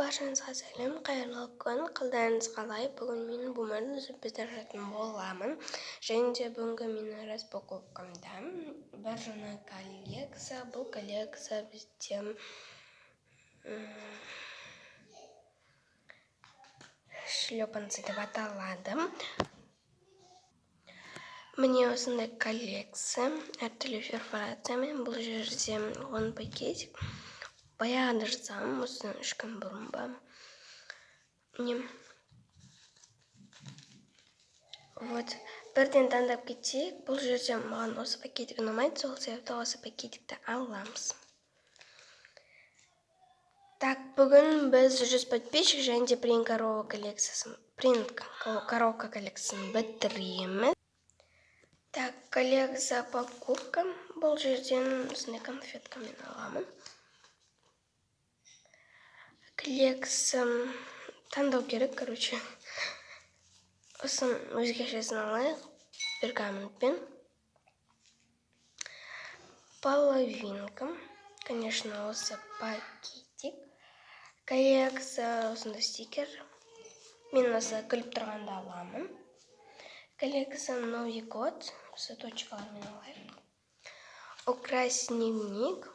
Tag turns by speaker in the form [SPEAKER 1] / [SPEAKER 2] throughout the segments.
[SPEAKER 1] Баршаңызға сәлем, қайырлы күн, қалдарыңыз қалай? Бүгін мен буманы үзіп бітіретін боламын. Және де бүгінгі менің распаковкамда бір жаңа коллекция. Бұл коллекция бізде шлепанцы деп аталады. Міне осындай коллекция, әртүрлі перфорациямен. Бұл жерде 10 пакетик. Баяғыда жасағам, осыдан 3 күн бұрын ба. Вот, бірден таңдап кетейік. Бұл жерде маған осы пакетик ұнамайды, сол себепті осы пакетикті аламыз. Так, бүгін біз 100 подписчик және де принт коробка коллекциясын бітіреміз. Так, коллекция покупка. Бұл жерден осындай конфеткамен аламын. Коллекция таңдау керек, короче. Осын өзгешесін алайық, пергаментпен. Половинка. Конечно, осы пакетик. Коллекция осында стикер. Мен осы күліп тұрғанда аламын. Коллекция Новый год. Осы точкалармен алайық. Укрась дневник.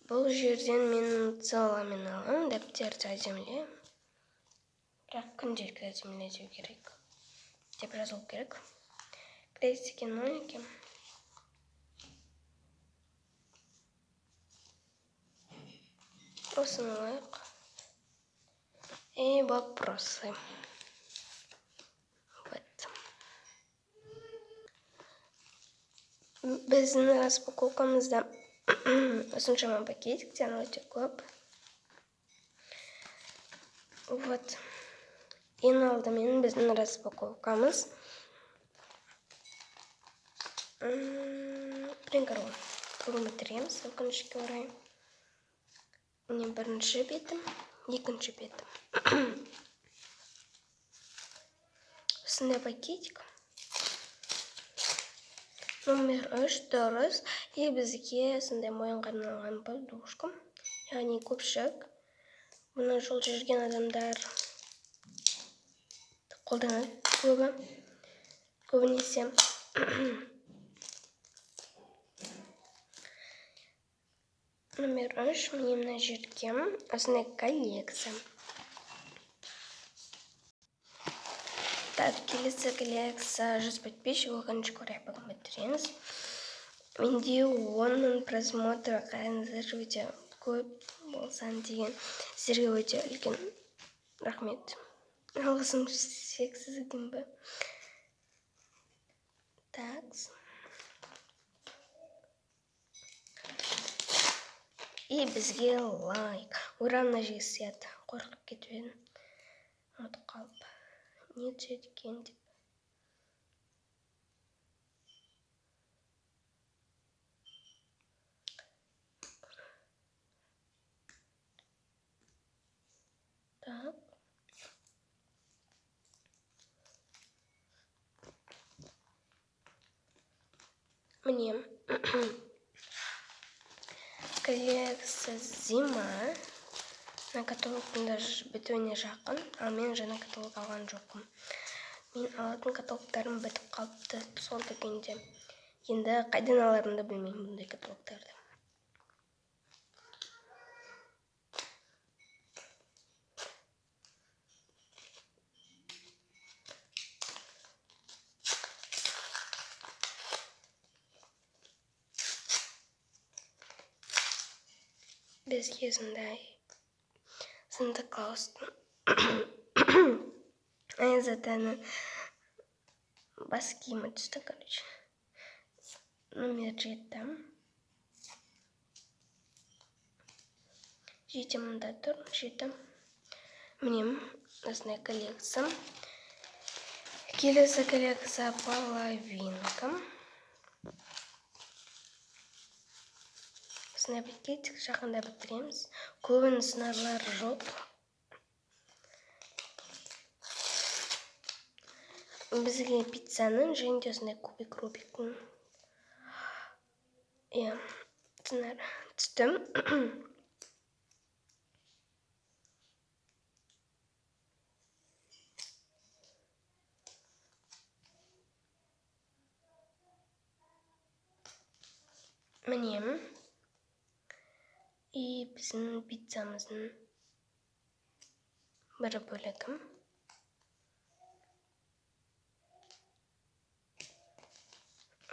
[SPEAKER 1] Бұл жерден мен целамен аламын. Дәптерді әдемілеймін. Бірақ күнделікті әдемілеу керек деп жазылу керек. Крестики, нолики. Осыны алайық. И вопросы. Вот. Біздің распаковкамызда осыншама пакетиктер өте көп. Вот. Ең алдымен біздің распаковкамыз принкарон. Бүгін бітіреміз, өкінішке орай. Міне бірінші бетім, екінші бетім. Осындай пакетик. Номер 3 дұрыс. И бізге осындай мойынға арналған подушка. Яғни көпшік. Бұны жол жүрген адамдар қолданады көбінесе. Номер 3 міне мына жерге осындай коллекция. Так, келесі коллекция 100 подписчик, өкінішке орай бүгін бітіреміз. Менде 10 000 просмотр, қараңыздар, өте көп болсан деген. Сіздерге өте үлкен рахмет. Алғысым шексіз екен бе. Так. И бізге лайк. Уранна жесет. Қорқып кетіп едім. Ұмытып қалып. Не түседі екен деп. Так. Мне коллекция зима, на каталогтың даже бітуіне жақын, ал мен жаңа каталог алған жоқпын. Мен алатын каталогтарым бітіп қалыпты сол дегенде. Енді қайдан аларымды білмеймін бұндай каталогтарды. Бізге Санта Клаустың аяз-атаның бас киімі түсті, короче. Номер 7. Жетімінде тұр, 7. Міне осындай коллекция. Келесі коллекция половинка. Осындай пакетик, жақында бітіреміз. Көбін сынарлар жоқ. Бізге пиццаның және де осындай кубик Рубиктің. Сынар түстім. Міне. И біздің пиццамыздың бір бөлігім.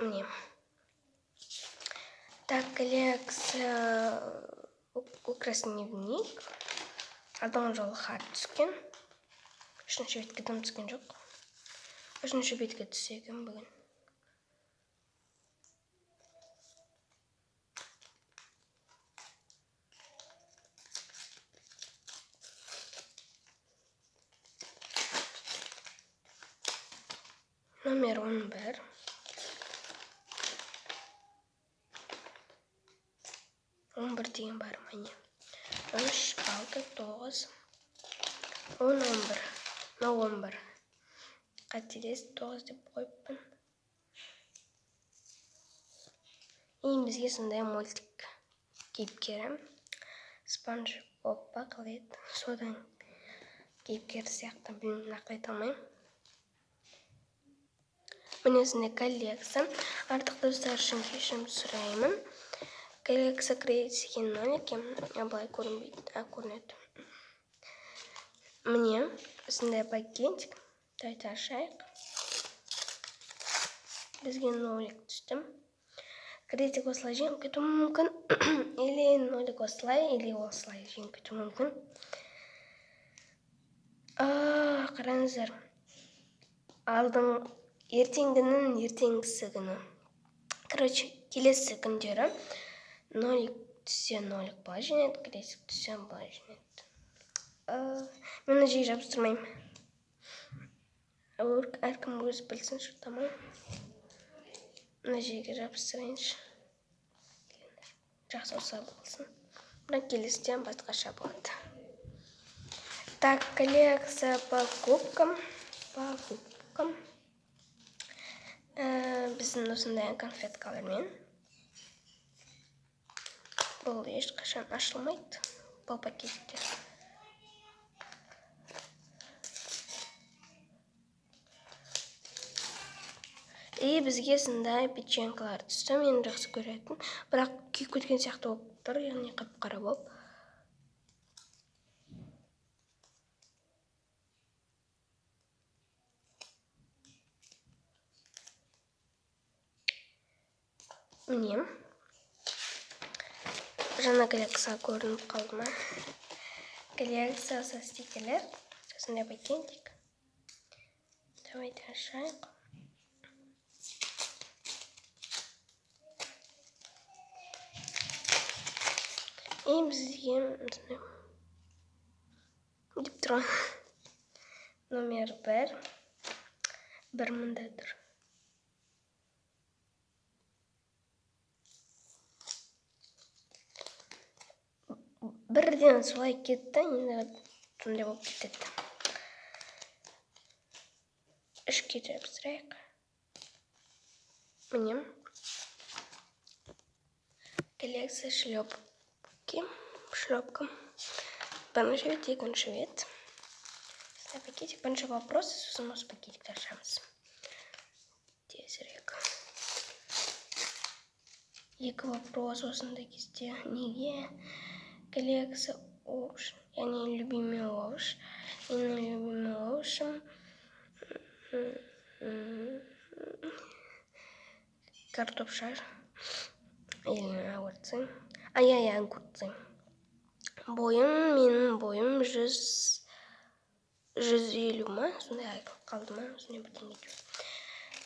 [SPEAKER 1] Міне. Так, коллекция украсный дневник. Алдыңғы жолы хат түскен. Үшінші бетке дым түскен жоқ. Үшінші бетке түссе екен бүгін. Номер 11. Деген бар міне. 3, 6, 9, 10, 11. 11. Қателес 9 деп қойыппын. Бізге сондай мультик кейіпкері. Спанж Боб Бақылет. Содан кейіпкері сияқты білмеймін, ақайта алмайым. Міне сондай коллекция. Артық достар үшін кешірім сұраймын. Коллекция кредитсеген нолики. Былай көрінбейді, көрінеді. Міне сондай пакетик. Давайте ашайық. Бізге нолик түстім. Кредитик осылай жеңіп кету мүмкін. Или нолик осылай, или осылай жеңіп кету мүмкін. Қараңыздар. Алдың ертеңгінің ертеңгісі күні. Короче, келесі күндері нолик түссе нолик былай жеңеді, кредитик түссе былай жеңеді. Мен жей жабыстырмайым. Әркім өзі білсін шұртамай. Жейге жабыстырайыншы. Жақсы олса болсын. Бірақ келестен басқаша болады. Так, коллекция по кубкам. Біздің осындай конфеткалармен. Бұл ешқашан ашылмайды. Бұл пакеттер. И бізге сондай печенкалар түсті. Мен жақсы көретін. Бірақ күйіп кеткен сияқты болып тұр, яғни қап-қара болып. Міне. Жаңа коллекция көрініп қалды ма? Коллекция со стикерлер. Сондай пакетик. Давайте ашайық. И бізге деп тұрған номер 1. Бір мында тұр. Бірден солай кетті, енді сондай болып кетеді. Үшке жабыстырайық. Міне. Коллекция шлепка. Бірінші бет, екінші бет. Сондай пакетик. Бірінші вопросы, сосын осы пакетикті ашамыз. Тезірек. Екі вопрос осындай кезде. Неге? Коллекция овощ. Яғни любимый овощ. Менің любимый овощым картопша. Или огурцы. Огурцы. Менің бойым 150 ма? Сондай қалды ма? Сондай бірден кетіп.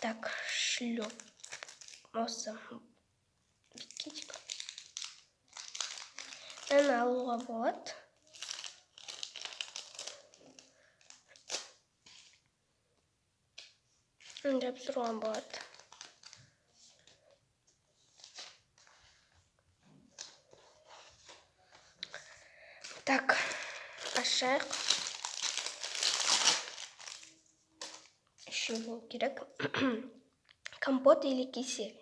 [SPEAKER 1] Так, шлеп. Осы пакетик. Мен алуға болады. Жабыстыруға болады. Так, ашайық. Еще болу керек. Компот или кисель?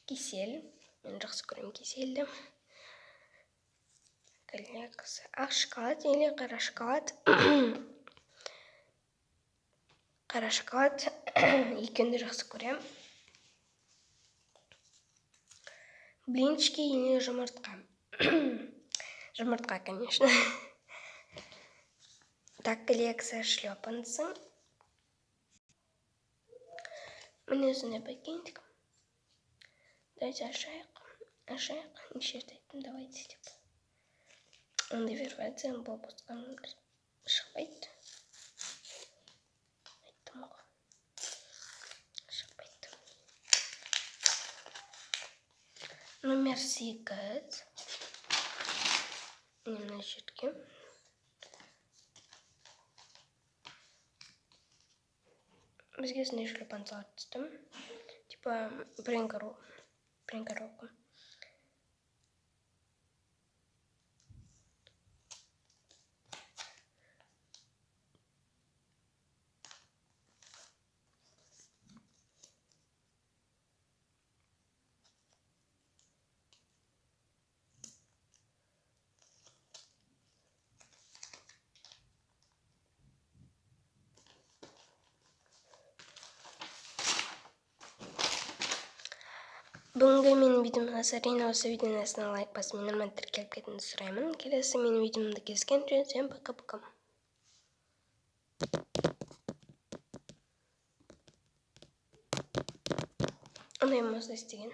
[SPEAKER 1] Кисель. Мен жақсы көрем киселді. Коллекция. Ақ шоколад или қара шоколад? Қара шоколад. Екеуінде жақсы көрем. Блинчики или жұмыртқа? Жұмыртқа, конечно. Так, коллекция шлепанцы. Міне өзіне бәкендік. Давайте ашайық. Неше айттым, давайте деп. Ондай вербация бұл босқан шықпайды. Айттым ғой. Шықпайды. Номер 8. Мына жерге. Бізге осындай шлепанцылар түстім. Типа прингаровка. Бүгінгі менің видеомды әсерін осы видеоның астына лайк басып мені нормально тіркеліп кетуіңізді сұраймын. Келесі менің видеомды кездескенше всем пока-пока. Ондай болмаса істеген.